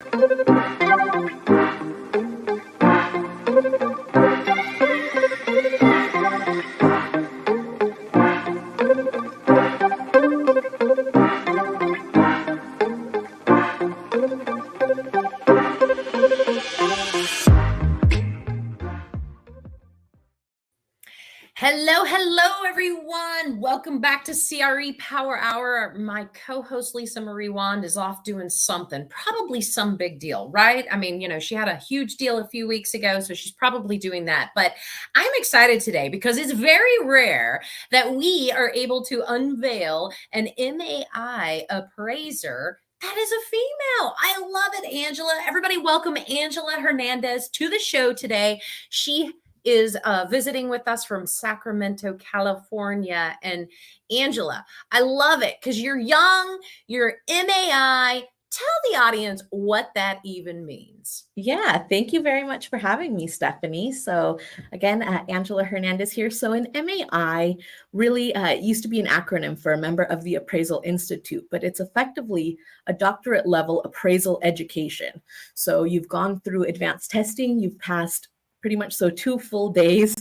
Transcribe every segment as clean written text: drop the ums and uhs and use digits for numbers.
Hello, everyone. Welcome back to CRE Power Hour. My co-host, Lisa Marie Wand, is off doing something, probably some big deal, right? I mean, she had a huge deal a few weeks ago, so she's probably doing that. But I'm excited today because it's very rare that we are able to unveil an MAI appraiser that is a female. I love it, Angela. Everybody welcome Angela Hernandez to the show today. She is visiting with us from Sacramento, California. And Angela, I love it because you're young, you're MAI. Tell the audience what that even means. Yeah, thank you very much for having me, Stephanie. So again, Angela Hernandez here. So an MAI really used to be an acronym for a member of the Appraisal Institute, but it's effectively a doctorate level appraisal education. So you've gone through advanced testing, you've passed pretty much 2 full days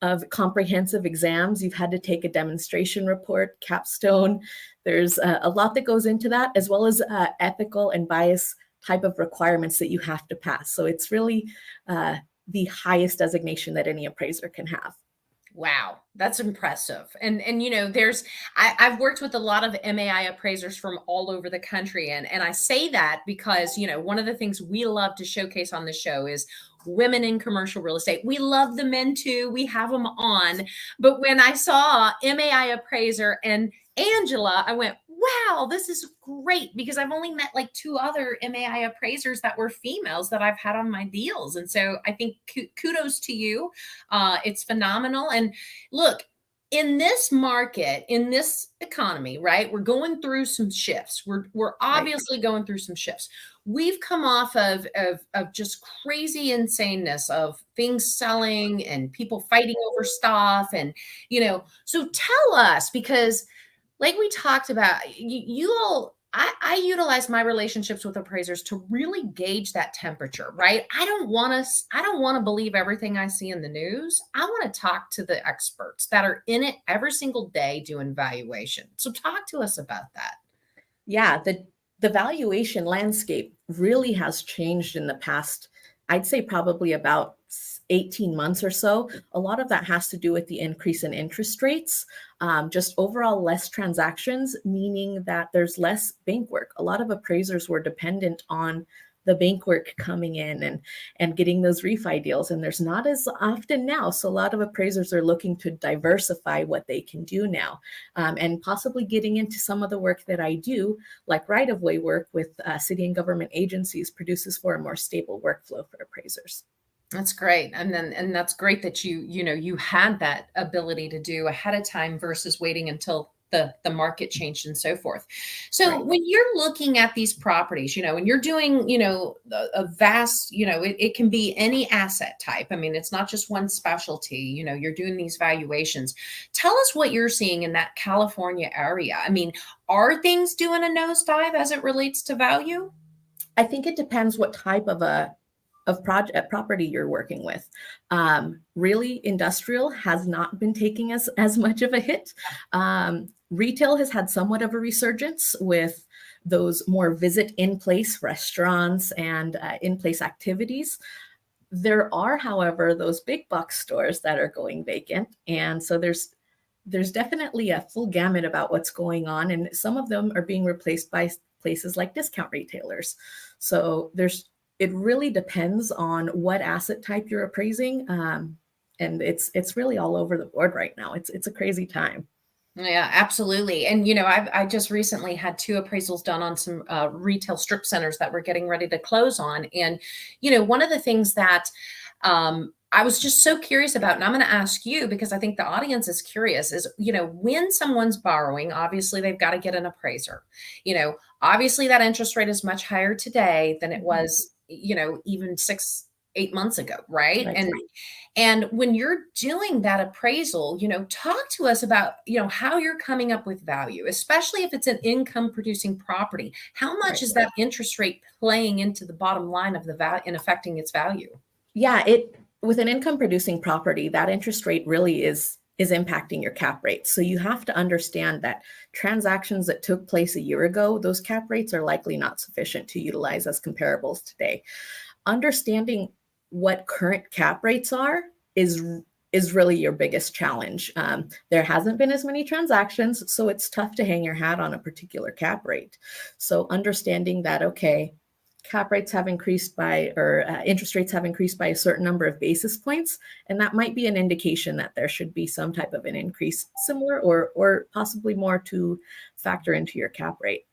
of comprehensive exams. You've had to take a demonstration report, capstone. There's a lot that goes into that, as well as ethical and bias type of requirements that you have to pass. So it's really the highest designation that any appraiser can have. Wow, that's impressive. And I've worked with a lot of MAI appraisers from all over the country. And I say that because, one of the things we love to showcase on the show is women in commercial real estate. We love the men too. We have them on. But when I saw MAI appraiser and Angela, I went, wow, this is great, because I've only met like 2 other MAI appraisers that were females that I've had on my deals. And so I think kudos to you. It's phenomenal. And look, in this market, in this economy, right, we're going through some shifts. We're obviously going through some shifts. We've come off of just crazy insaneness of things selling and people fighting over stuff. And, so tell us, because like we talked about, I utilize my relationships with appraisers to really gauge that temperature, right? I don't want to believe everything I see in the news. I want to talk to the experts that are in it every single day doing valuation. So talk to us about that. Yeah, the valuation landscape really has changed in the past, I'd say probably about 18 months or so. A lot of that has to do with the increase in interest rates, just overall less transactions, meaning that there's less bank work. A lot of appraisers were dependent on the bank work coming in and getting those refi deals, and there's not as often now. So a lot of appraisers are looking to diversify what they can do now, and possibly getting into some of the work that I do, like right-of-way work with city and government agencies, produces for a more stable workflow for appraisers. That's great. And that's great that you had that ability to do ahead of time versus waiting until the market changed and so forth. So right. When you're looking at these properties, when you're doing, a vast, it can be any asset type. I mean, it's not just one specialty, you're doing these valuations. Tell us what you're seeing in that California area. I mean, are things doing a nosedive as it relates to value? I think it depends what type of property you're working with. Really, industrial has not been taking as much of a hit. Retail has had somewhat of a resurgence with those more visit in-place restaurants and in-place activities. There are, however, those big box stores that are going vacant. And so there's definitely a full gamut about what's going on. And some of them are being replaced by places like discount retailers. So it really depends on what asset type you're appraising. And it's really all over the board right now. It's a crazy time. Yeah, absolutely. And, I just recently had 2 appraisals done on some retail strip centers that we're getting ready to close on. And, one of the things that I was just so curious about, and I'm going to ask you because I think the audience is curious, is, when someone's borrowing, obviously they've got to get an appraiser. Obviously that interest rate is much higher today than it was, even 8 months ago, right? Right. And when you're doing that appraisal, talk to us about, how you're coming up with value, especially if it's an income producing property. How much Right. is that interest rate playing into the bottom line of the value and affecting its value? Yeah, it with an income producing property, that interest rate really is impacting your cap rate. So you have to understand that transactions that took place a year ago, those cap rates are likely not sufficient to utilize as comparables today. Understanding what current cap rates are is really your biggest challenge. There hasn't been as many transactions, so it's tough to hang your hat on a particular cap rate. So understanding that, okay, cap rates have increased by, or interest rates have increased by a certain number of basis points, and that might be an indication that there should be some type of an increase similar or possibly more to factor into your cap rate.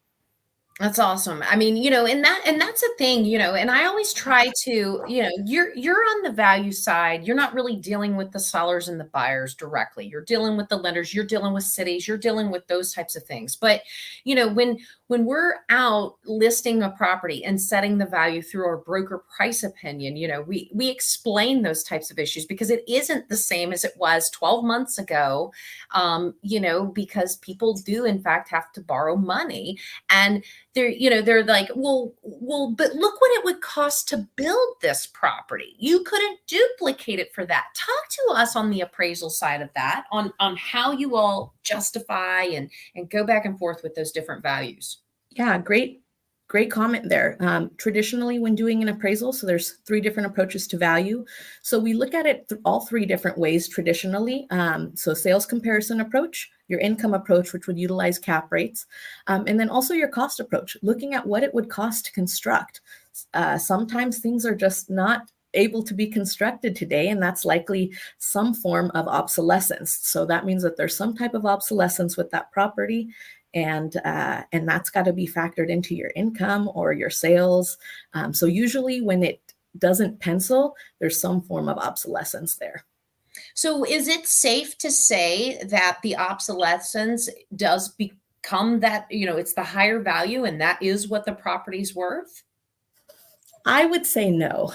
That's awesome. I mean, and that's a thing, and I always try to, you're on the value side. You're not really dealing with the sellers and the buyers directly. You're dealing with the lenders, you're dealing with cities, you're dealing with those types of things. But, when we're out listing a property and setting the value through our broker price opinion, we explain those types of issues because it isn't the same as it was 12 months ago. Because people do in fact have to borrow money, and they're like, well, but look what it would cost to build this property. You couldn't duplicate it for that. Talk to us on the appraisal side of that, on how you all justify and go back and forth with those different values. Yeah, great comment there. Traditionally, when doing an appraisal, so there's three different approaches to value. So we look at it all three different ways traditionally. So sales comparison approach, your income approach, which would utilize cap rates, and then also your cost approach, looking at what it would cost to construct. Sometimes things are just not able to be constructed today, and that's likely some form of obsolescence. So that means that there's some type of obsolescence with that property, and that's got to be factored into your income or your sales. So usually when it doesn't pencil, there's some form of obsolescence there. So is it safe to say that the obsolescence does become that, it's the higher value and that is what the property's worth? I would say no.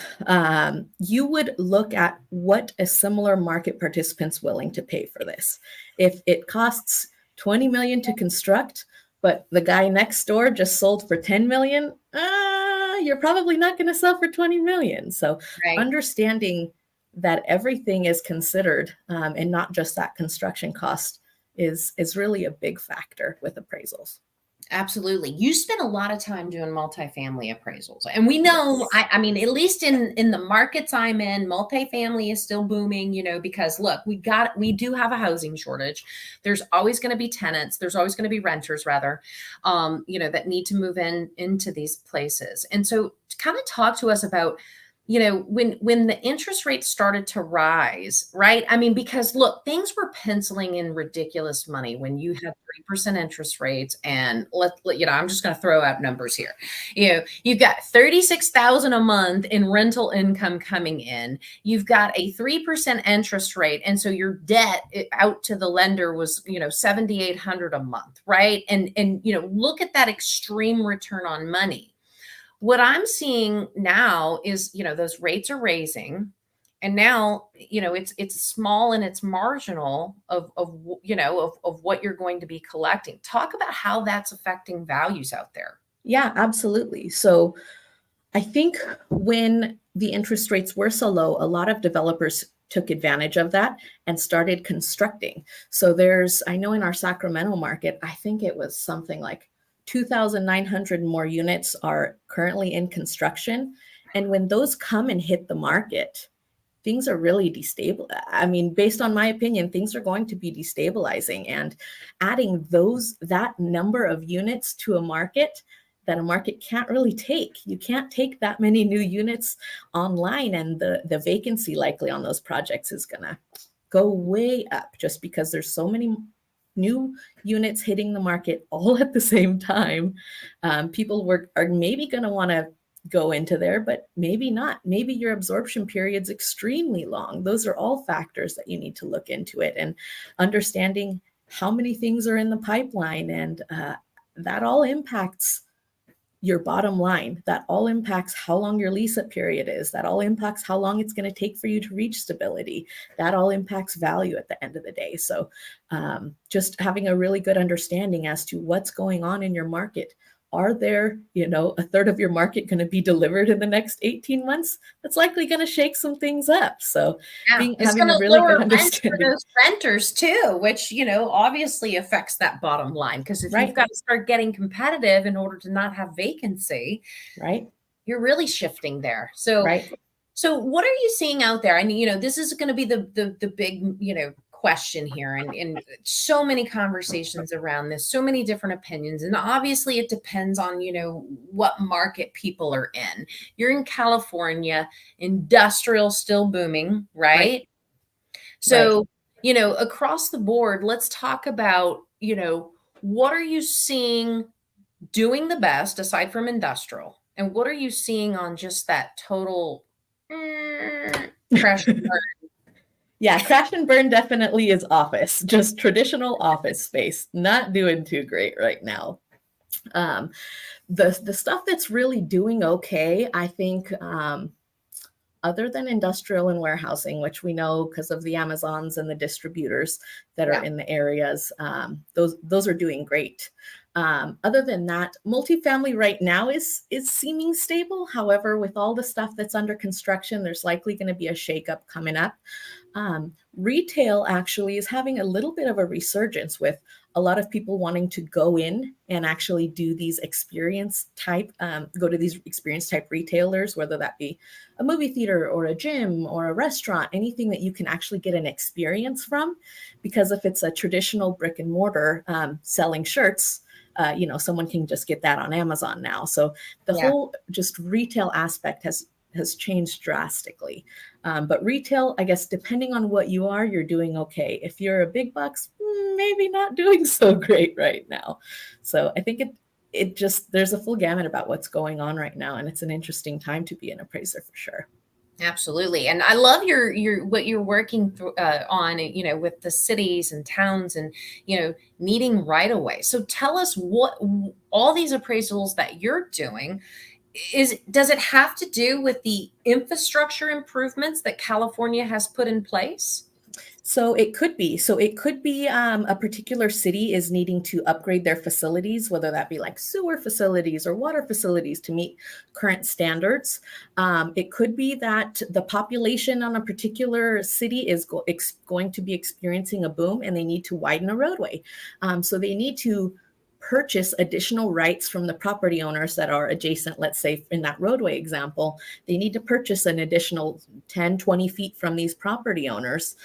You would look at what a similar market participant's willing to pay for this. If it costs 20 million to construct, but the guy next door just sold for 10 million, you're probably not going to sell for 20 million. So Right. understanding that everything is considered, and not just that construction cost is really a big factor with appraisals. Absolutely. You spend a lot of time doing multifamily appraisals. And we know, Yes. I mean, at least in the markets I'm in, multifamily is still booming, because look, we do have a housing shortage. There's always going to be tenants. There's always going to be renters rather, that need to move into these places. And so to kind of talk to us about, when the interest rates started to rise, right? I mean, because look, things were penciling in ridiculous money when you had 3% interest rates, and I'm just going to throw out numbers here. You've got 36,000 a month in rental income coming in. You've got a 3% interest rate, and so your debt out to the lender was 7,800 a month, right? And look at that extreme return on money. What I'm seeing now is, those rates are raising, and now, it's small and it's marginal of what you're going to be collecting. Talk about how that's affecting values out there. Yeah, absolutely. So I think when the interest rates were so low, a lot of developers took advantage of that and started constructing. So I know in our Sacramento market, I think it was something like 2,900 more units are currently in construction. And when those come and hit the market, things are really destabilized. I mean, based on my opinion, things are going to be destabilizing, and adding that number of units to a market that a market can't really take. You can't take that many new units online, and the vacancy likely on those projects is gonna go way up just because there's so many new units hitting the market all at the same time. People are maybe going to want to go into there, but maybe not. Maybe your absorption period's extremely long. Those are all factors that you need to look into it, and understanding how many things are in the pipeline, and that all impacts your bottom line. That all impacts how long your lease up period is. That all impacts how long it's going to take for you to reach stability. That all impacts value at the end of the day. So just having a really good understanding as to what's going on in your market. Are there, a third of your market going to be delivered in the next 18 months? That's likely going to shake some things up. So Yeah, it's having going a to really lower good rent for understanding. those renters too, which, obviously affects that bottom line. Because if you've Right. got to start getting competitive in order to not have vacancy, Right. you're really shifting there. So, Right. so what are you seeing out there? I mean, this is going to be the big, question here, and so many conversations around this, so many different opinions, and obviously it depends on what market people are in. You're in California, industrial still booming, right? So, across the board, let's talk about, what are you seeing doing the best aside from industrial? And what are you seeing on just that total crash and burn? Yeah, crash and burn definitely is office, just traditional office space. Not doing too great right now. The stuff that's really doing okay, I think, other than industrial and warehousing, which we know because of the Amazons and the distributors that are in the areas, those are doing great. Other than that, multifamily right now is seeming stable. However, with all the stuff that's under construction, there's likely going to be a shakeup coming up. Retail actually is having a little bit of a resurgence with a lot of people wanting to go in and actually do these go to these experience type retailers, whether that be a movie theater or a gym or a restaurant, anything that you can actually get an experience from. Because if it's a traditional brick and mortar selling shirts, someone can just get that on Amazon now. So the whole just retail aspect has changed drastically. But retail, I guess, depending on what you are, you're doing okay. If you're a big bucks, maybe not doing so great right now. So I think it just, there's a full gamut about what's going on right now. And it's an interesting time to be an appraiser for sure. Absolutely. And I love your what you're working on, with the cities and towns and, needing right away. So tell us what all these appraisals that you're doing does it have to do with the infrastructure improvements that California has put in place? So it could be. A particular city is needing to upgrade their facilities, whether that be like sewer facilities or water facilities to meet current standards. It could be that the population on a particular city is going to be experiencing a boom and they need to widen a roadway. So they need to purchase additional rights from the property owners that are adjacent. Let's say in that roadway example, they need to purchase an additional 10, 20 feet from these property owners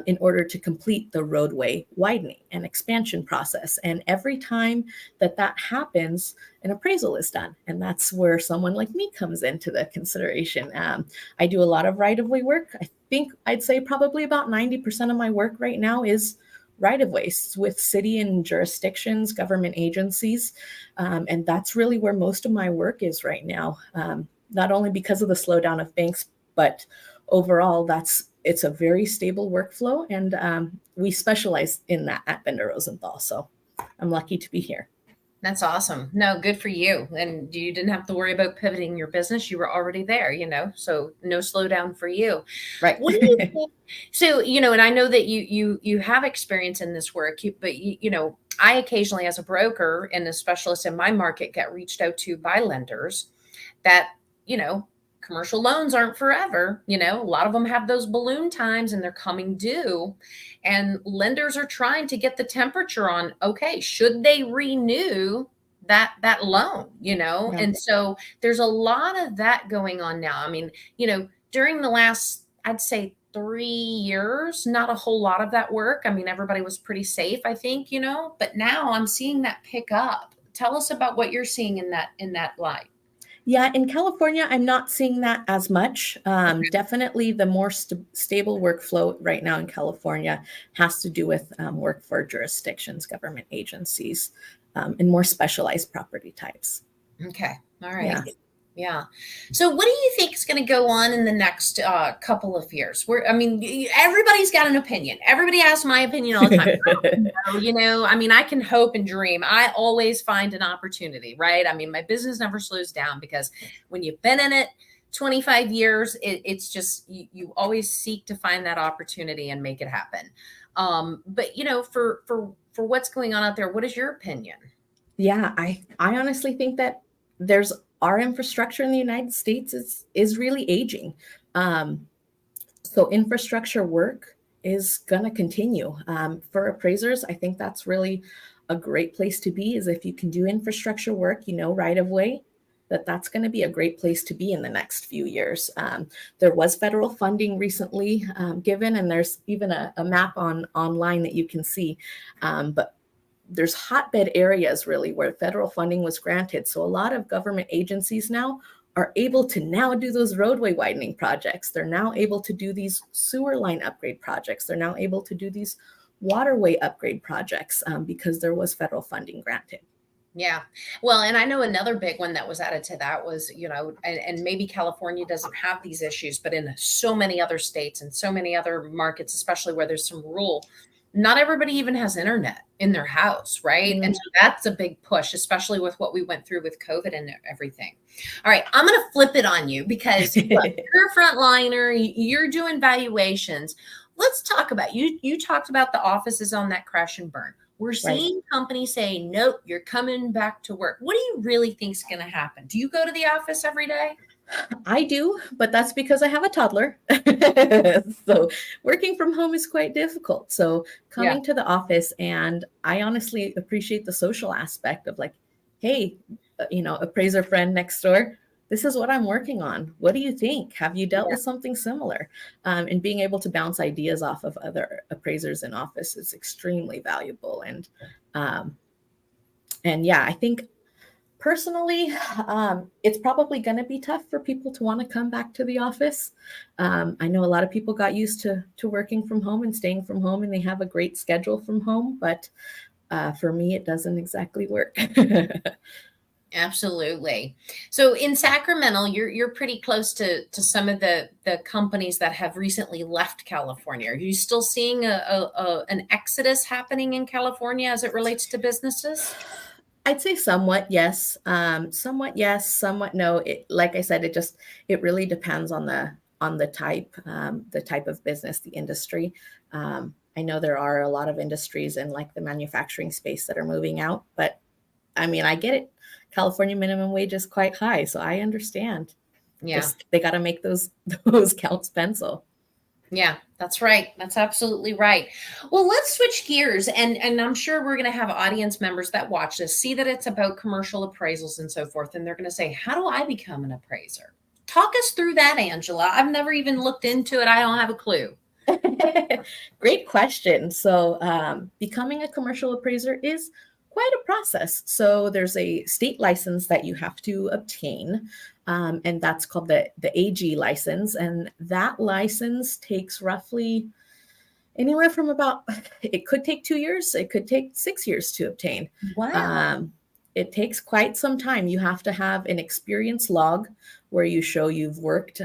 in order to complete the roadway widening and expansion process. And every time that happens, an appraisal is done. And that's where someone like me comes into the consideration. I do a lot of right-of-way work. I think I'd say probably about 90% of my work right now is right-of-ways with city and jurisdictions, government agencies. And that's really where most of my work is right now, not only because of the slowdown of banks, but overall, it's a very stable workflow. And we specialize in that at Bender Rosenthal. So I'm lucky to be here. That's awesome. No, good for you. And you didn't have to worry about pivoting your business. You were already there, so no slowdown for you. Right. What do you think? So, and I know that you have experience in this work, but I occasionally as a broker and a specialist in my market get reached out to by lenders that, commercial loans aren't forever. A lot of them have those balloon times and they're coming due. And lenders are trying to get the temperature on, okay, should they renew that loan, Yeah. And so there's a lot of that going on now. I mean, during the last, I'd say 3 years, not a whole lot of that work. I mean, everybody was pretty safe, I think, but now I'm seeing that pick up. Tell us about what you're seeing in that light. Yeah, in California, I'm not seeing that as much. Definitely the more stable workflow right now in California has to do with work for jurisdictions, government agencies, and more specialized property types. Okay. All right. Yeah. Yeah. So what do you think is going to go on in the next couple of years? I mean, everybody's got an opinion. Everybody asks my opinion all the time. I mean, I can hope and dream. I always find an opportunity, right? I mean, my business never slows down because when you've been in it 25 years, it's just, you always seek to find that opportunity and make it happen. But for what's going on out there, what is your opinion? Yeah, I honestly think that there's our infrastructure in the United States is really aging. Um, so infrastructure work is going to continue. For appraisers, I think that's really a great place to be, is if you can do infrastructure work, right of way, that's going to be a great place to be in the next few years. There was federal funding recently given, and there's even a map online that you can see. But there's hotbed areas really where federal funding was granted. So a lot of government agencies now are able to now do those roadway widening projects. They're now able to do these sewer line upgrade projects. They're now able to do these waterway upgrade projects because there was federal funding granted. Yeah. Well, and I know another big one that was added to that was, and maybe California doesn't have these issues, but in so many other states and so many other markets, especially where there's some rural, not everybody even has internet in their house, right? And so that's a big push, especially with what we went through with COVID and everything. All right, I'm going to flip it on you because look, you're a frontliner, you're doing valuations. Let's talk about you talked about the offices on that crash and burn. We're seeing companies say, nope, you're coming back to work. What do you really think is going to happen? Do you go to the office every day? I do, but that's because I have a toddler. So working from home is quite difficult. So coming to the office, and I honestly appreciate the social aspect of like, hey, appraiser friend next door, this is what I'm working on. What do you think? Have you dealt with something similar? And being able to bounce ideas off of other appraisers in office is extremely valuable. And yeah, I think personally, it's probably going to be tough for people to want to come back to the office. I know a lot of people got used to working from home and staying from home, and they have a great schedule from home. But for me, it doesn't exactly work. Absolutely. So in Sacramento, you're pretty close to some of the companies that have recently left California. Are you still seeing an exodus happening in California as it relates to businesses? I'd say somewhat yes, somewhat yes, somewhat no. Like I said, it really depends on the type of business, the industry. I know there are a lot of industries in like the manufacturing space that are moving out, but I mean, I get it. California minimum wage is quite high, so I understand. Yeah. They got to make those counts pencil. Yeah, that's right. That's absolutely right. Well, let's switch gears, and I'm sure we're going to have audience members that watch this see that it's about commercial appraisals and so forth, and they're going to say, "How do I become an appraiser?" Talk us through that, Angela. I've never even looked into it. I don't have a clue. Great question. So, becoming a commercial appraiser is quite a process. So there's a state license that you have to obtain, and that's called the AG license. And that license takes roughly anywhere from it could take 2 years, it could take 6 years to obtain. Wow. It takes quite some time. You have to have an experience log where you show you've worked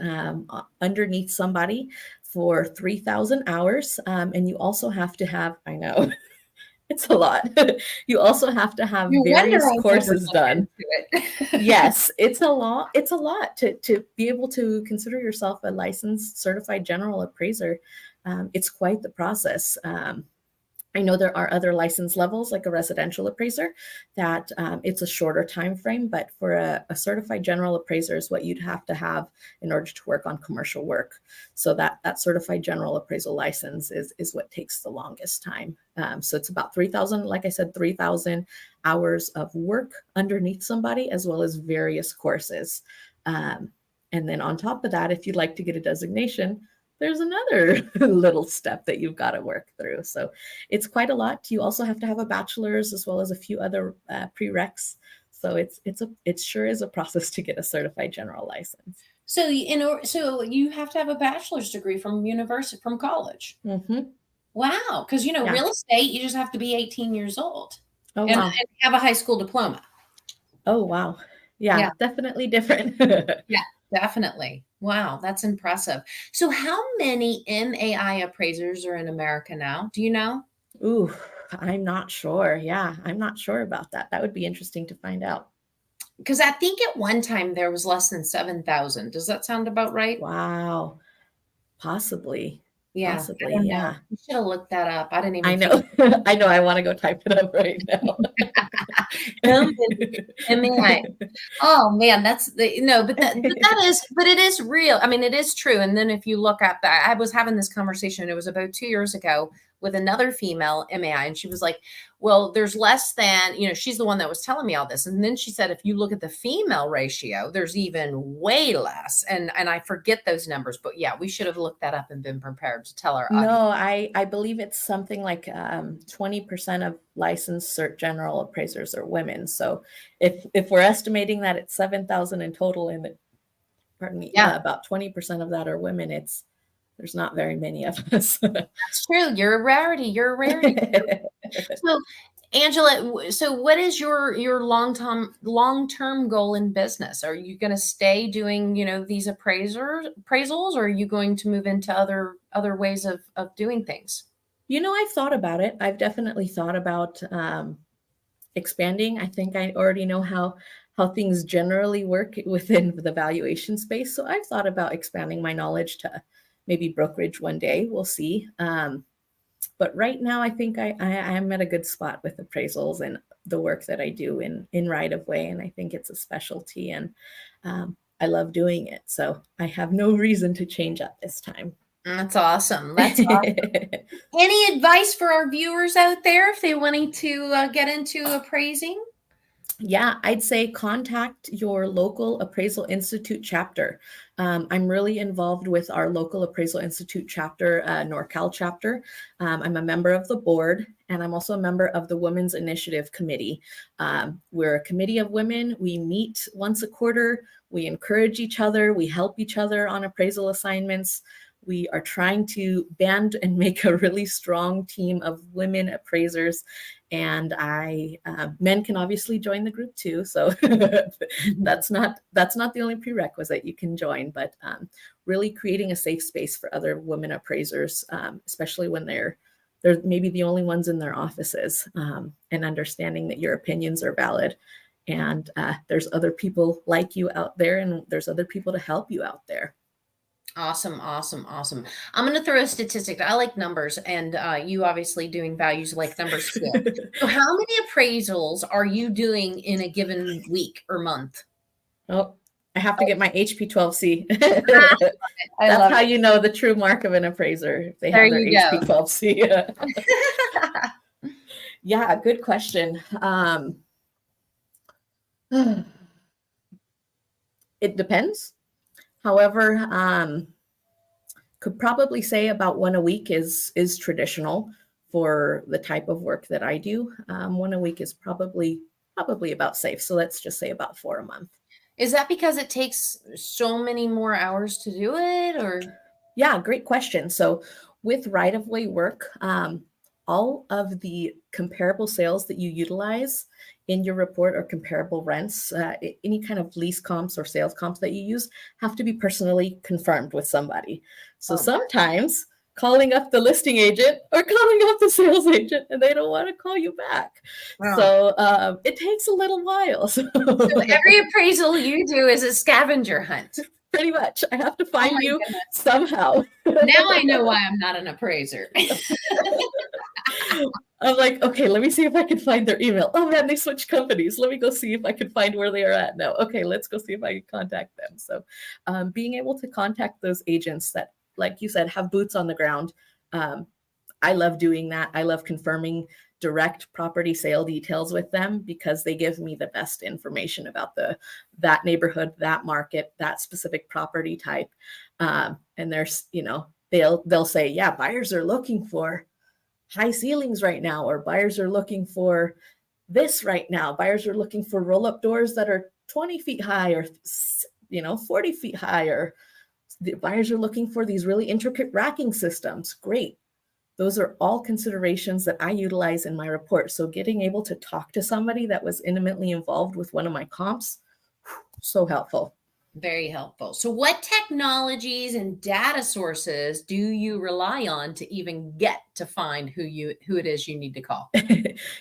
underneath somebody for 3,000 hours. And you also have to have, I know, it's a lot. You also have to have various courses done. Yes, it's a lot. It's a lot to be able to consider yourself a licensed certified general appraiser. It's quite the process. I know there are other license levels, like a residential appraiser, that it's a shorter time frame, but for a certified general appraiser is what you'd have to have in order to work on commercial work. So that certified general appraisal license is what takes the longest time. So it's about 3,000, like I said, 3,000 hours of work underneath somebody, as well as various courses. And then on top of that, if you'd like to get a designation, there's another little step that you've got to work through. So it's quite a lot. You also have to have a bachelor's as well as a few other prereqs. So it sure is a process to get a certified general license. So you have to have a bachelor's degree from college. Mm-hmm. Wow, because real estate, you just have to be 18 years old and have a high school diploma. Oh wow. Yeah, Yeah. definitely different. Yeah, definitely. Wow, that's impressive. So how many MAI appraisers are in America now? Do you know? Ooh, I'm not sure. Yeah, I'm not sure about that. That would be interesting to find out. Because I think at one time there was less than 7,000. Does that sound about right? Wow. Possibly. Yeah, I Possibly. don't know. Yeah. You should have looked that up. I didn't I even think know. I know. I want to go type it up right now. of MAI. Oh man, that's the no, but that is, but it is real. I mean, it is true. And then if you look at that, I was having this conversation. It was about 2 years ago with another female MAI, and she was like, "Well, there's less than she's the one that was telling me all this." And then she said, "If you look at the female ratio, there's even way less." And I forget those numbers, but yeah, we should have looked that up and been prepared to tell our audience. No, I believe it's something like 20% of licensed cert general appraisers are women. So if we're estimating that it's 7,000 in total, and pardon me, Yeah, about 20% of that are women, there's not very many of us. that's true. You're a rarity. You're a rarity. So, Angela, so what is your long-term goal in business? Are you going to stay doing, these appraisals, or are you going to move into other ways of doing things? I've thought about it. I've definitely thought about expanding. I think I already know how things generally work within the valuation space. So I've thought about expanding my knowledge to maybe brokerage one day. We'll see. But right now, I think I am at a good spot with appraisals and the work that I do in right of way, and I think it's a specialty, and I love doing it. So I have no reason to change at this time. That's awesome. That's awesome. Any advice for our viewers out there if they wanting to get into appraising? Yeah, I'd say contact your local Appraisal Institute chapter. I'm really involved with our local Appraisal Institute chapter, NorCal chapter. I'm a member of the board, and I'm also a member of the Women's Initiative Committee. We're a committee of women. We meet once a quarter. We encourage each other. We help each other on appraisal assignments. We are trying to band and make a really strong team of women appraisers. And men can obviously join the group too. So that's not the only prerequisite. You can join, but really creating a safe space for other women appraisers, especially when they're maybe the only ones in their offices, and understanding that your opinions are valid. And there's other people like you out there, and there's other people to help you out there. Awesome, awesome, awesome. I'm going to throw a statistic. I like numbers, and you obviously doing values like numbers too. So, how many appraisals are you doing in a given week or month? Oh, I have to get my HP12C. I That's love how it. you know the true mark of an appraiser, if they There have their you go. HP12C. Yeah, good question. It depends. However, could probably say about one a week is traditional for the type of work that I do. One a week is probably about safe. So let's just say about 4 a month. Is that because it takes so many more hours to do it, or? Yeah, great question. So with right-of-way work, all of the comparable sales that you utilize in your report, or comparable rents, any kind of lease comps or sales comps that you use, have to be personally confirmed with somebody. So Oh, sometimes calling up the listing agent or calling up the sales agent, and they don't want to call you back. wow. So it takes a little while. So So every appraisal you do is a scavenger hunt. pretty much, I have to Oh find my you goodness. somehow. Now I know why I'm not an appraiser. I'm like, okay, let me see if I can find their email. Oh man, they switched companies. Let me go see if I can find where they are at now. Okay, let's go see if I can contact them. So being able to contact those agents that, like you said, have boots on the ground. I love doing that. I love confirming direct property sale details with them, because they give me the best information about that neighborhood, that market, that specific property type. And there's, they'll say, yeah, buyers are looking for high ceilings right now, or buyers are looking for this right now. Buyers are looking for roll-up doors that are 20 feet high, or 40 feet high, or the buyers are looking for these really intricate racking systems. Great. Those are all considerations that I utilize in my report. So getting able to talk to somebody that was intimately involved with one of my comps, So helpful. Very helpful. So what technologies and data sources do you rely on to even get to find who it is you need to call?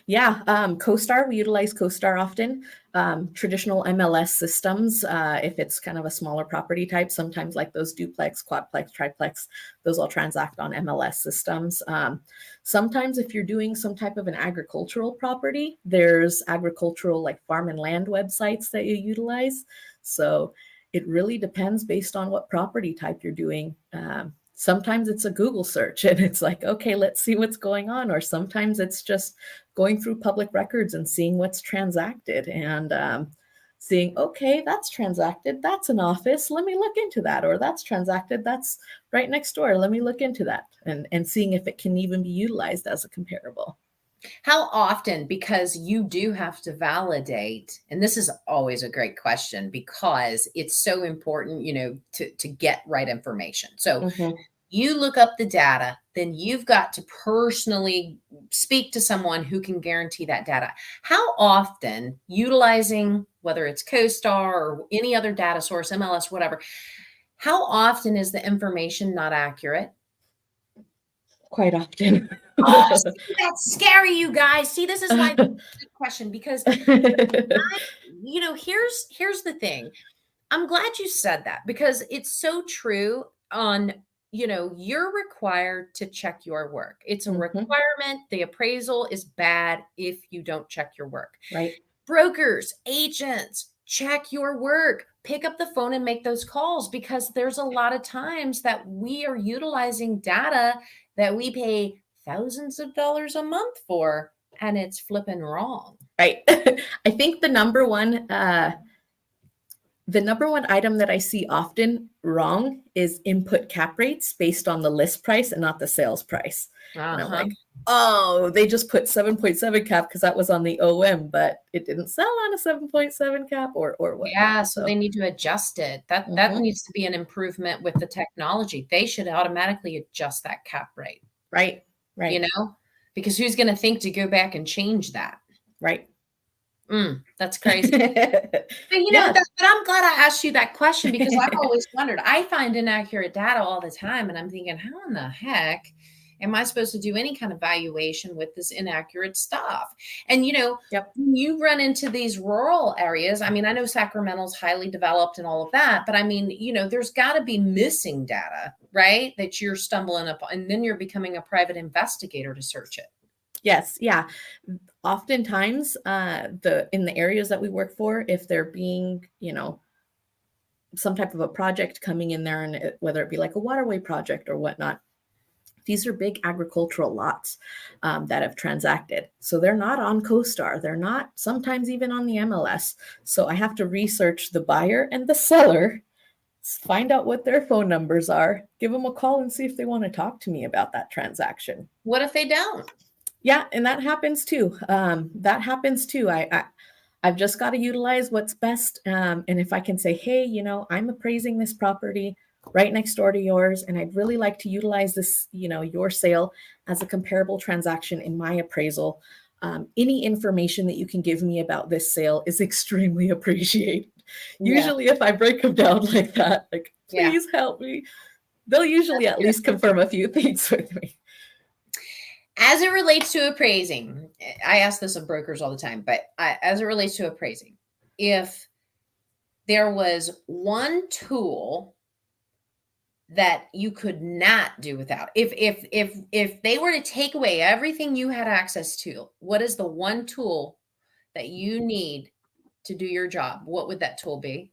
Yeah, CoStar, we utilize CoStar often. Traditional MLS systems, if it's kind of a smaller property type, sometimes like those duplex, quadplex, triplex, those all transact on MLS systems. Sometimes if you're doing some type of an agricultural property, there's agricultural like farm and land websites that you utilize. So it really depends based on what property type you're doing. Sometimes it's a Google search and it's like, okay, let's see what's going on. Or sometimes it's just going through public records and seeing what's transacted and seeing, okay, that's transacted. That's an office. Let me look into that. Or that's transacted. That's right next door. Let me look into that and seeing if it can even be utilized as a comparable. How often, because you do have to validate, and this is always a great question because it's so important, to get right information. So Mhm. you look up the data, then you've got to personally speak to someone who can guarantee that data. How often, utilizing whether it's CoStar or any other data source, MLS, whatever, how often is the information not accurate? Quite often. Oh, see, that's scary, you guys. See, this is why this is a good question because here's the thing. I'm glad you said that because it's so true on, you're required to check your work. It's a Mhm. requirement. The appraisal is bad if you don't check your work. Right. Brokers, agents, check your work. Pick up the phone and make those calls because there's a lot of times that we are utilizing data that we pay thousands of dollars a month for, and it's flipping wrong. Right. I think the number one item that I see often wrong is input cap rates based on the list price and not the sales price. And I'm Uh-huh. like, oh, they just put 7.7 cap because that was on the OM, but it didn't sell on a 7.7 cap or whatnot. Yeah, so So they need to adjust it. That mhm. needs to be an improvement with the technology. They should automatically adjust that cap rate, Right, you right, know? Because who's gonna think to go back and change that? right. That's crazy. But, Yeah. but I'm glad I asked you that question because I've always wondered. I find inaccurate data all the time, and I'm thinking, how in the heck am I supposed to do any kind of valuation with this inaccurate stuff? And Yep. when you run into these rural areas, I mean, I know Sacramento's highly developed and all of that, but I mean, there's got to be missing data, right? That you're stumbling upon, and then you're becoming a private investigator to search it. Yes, yeah. Oftentimes, in the areas that we work for, if they're being, some type of a project coming in there, and whether it be like a waterway project or whatnot, these are big agricultural lots that have transacted. So they're not on CoStar. They're not sometimes even on the MLS. So I have to research the buyer and the seller, find out what their phone numbers are, give them a call and see if they want to talk to me about that transaction. What if they don't? Yeah, and that happens too. That happens too. I've just got to utilize what's best. And if I can say, hey, I'm appraising this property right next door to yours, and I'd really like to utilize this, your sale as a comparable transaction in my appraisal. Any information that you can give me about this sale is extremely appreciated. Yeah. Usually, if I break them down like that, like, Yeah. please help me, they'll usually at least confirm a few things with me. As it relates to appraising, I ask this of brokers all the time, but as it relates to appraising, if there was one tool that you could not do without, if they were to take away everything you had access to, what is the one tool that you need to do your job? What would that tool be?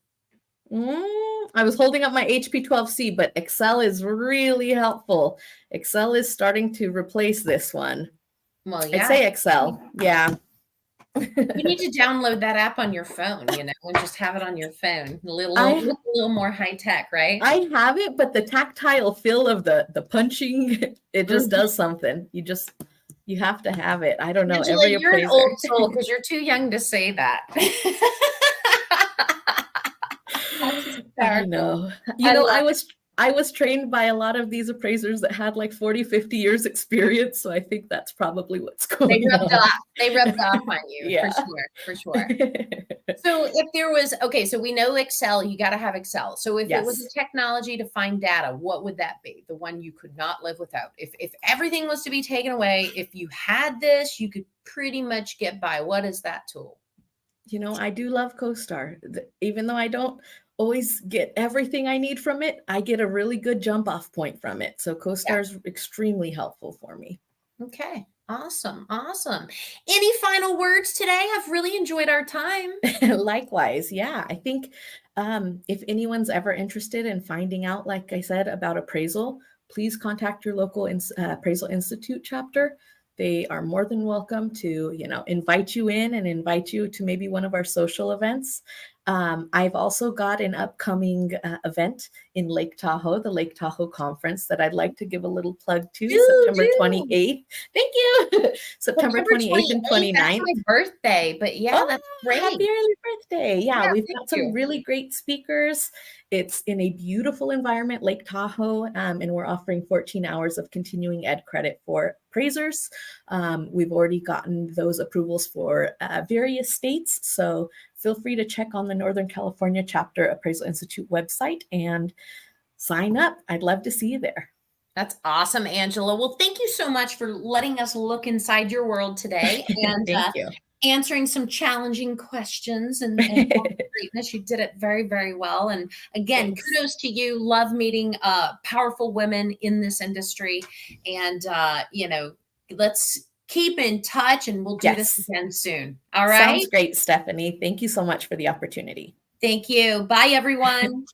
I was holding up my HP12C, but Excel is really helpful. Excel is starting to replace this one. Well, I'd yeah, say Excel. Yeah. you need to download that app on your phone, and just have it on your phone. A I little more high tech, right? I have it, but the tactile feel of the punching, it just does something. You have to have it. I don't know. Angela, Every you're an appraiser. old soul because you're too young to say that. That's I hysterical. know. I love I it. I was trained by a lot of these appraisers that had like 40, 50 years experience. So I think that's probably what's They going rubbed on. off. They rubbed off on you for Yeah. sure, for sure. So if there was, okay, so we know Excel, you got to have Excel. So if it was Yes. a technology to find data, what would that be? The one you could not live without. If everything was to be taken away, if you had this, you could pretty much get by. What is that tool? You know, I do love CoStar. Even though I don't always get everything I need from it, I get a really good jump off point from it. So Yeah. CoStar is extremely helpful for me. Okay. Awesome. Awesome. Any final words today? I've really enjoyed our time. Likewise, yeah. I think if anyone's ever interested in finding out, like I said, about appraisal, please contact your local appraisal institute chapter. They are more than welcome to, invite you in and invite you to maybe one of our social events. I've also got an upcoming event in Lake Tahoe, the Lake Tahoe Conference, that I'd like to give a little plug to, September Do. 28th. Thank you. September 28th and 28th, that's 29th. my birthday, but yeah, Oh, that's great. happy early birthday. Yeah, Yeah, we've thank got some you. really great speakers. It's in a beautiful environment, Lake Tahoe, and we're offering 14 hours of continuing ed credit for appraisers. We've already gotten those approvals for various states, so feel free to check on the Northern California Chapter Appraisal Institute website and sign up. I'd love to see you there. That's awesome, Angela. Well, thank you so much for letting us look inside your world today and Thank you. answering some challenging questions and all the greatness. You did it very, very well. And again, Thanks. kudos to you. Love meeting powerful women in this industry. And, let's keep in touch and we'll do this Yes. again soon. All right. Sounds great, Stephanie. Thank you so much for the opportunity. Thank you. Bye, everyone.